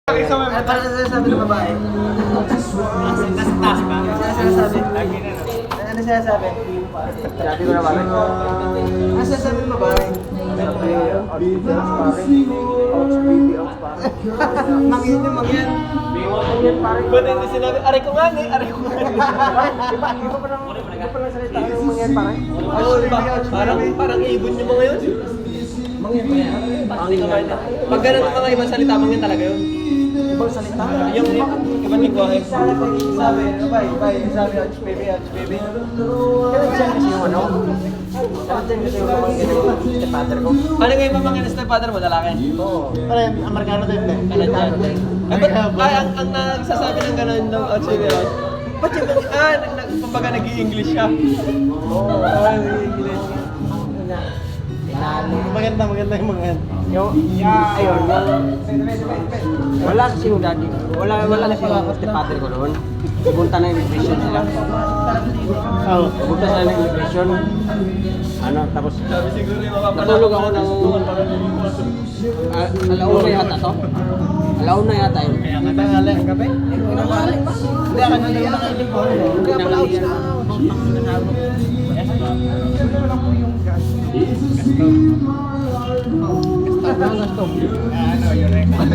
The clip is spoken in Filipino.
Ano para sa sinasabi ng babae? Nasa taas ba? Ano sinasabi? Ano sinasabi? Sabi ko na pare. Ano sinasabi ng babae? Sabi, outs pare. Mangyan yung mangyan. Ba't hindi sinabi, aray ko nga ni, aray ko nga ni. Iba pa lang salita ng mangyan pare. Oo, diba? Parang ibon yung mga yun. Mangyan ba yan? Pag ganun ang mga ibang salita, mangyan talaga yun. Ibang salita? Yung ibang lingwahe. Sabi, sabi, ouch baby. Kaya dyan kasi yung ano? Kaya dyan kasi yung mangyan ng stepfather ko. Ano nga yung mga stepfather mo, lalaki? Oo. Pare, Amerikano din eh. Canadian. Ang nagsasabi ng gano'n ng ouch baby ouch. Ba't yung kumbaga nag-i-English siya? Oo. Nag-i-English. Maganda yung mangyan. Ayun, wala kasi yung daddy. Wala kasi yung stepfather ko doon. Pupunta na immigration sila. Oo. Pupunta sila ng immigration. Ano, tapos Sabi siguro yung mga natulog ako ng alauna yata to. Alauna yata yun. Kaya nga tanghali ang gabi? Hindi, ako na lang nakainip ko. Kaya pala outs na. Ano, yung record.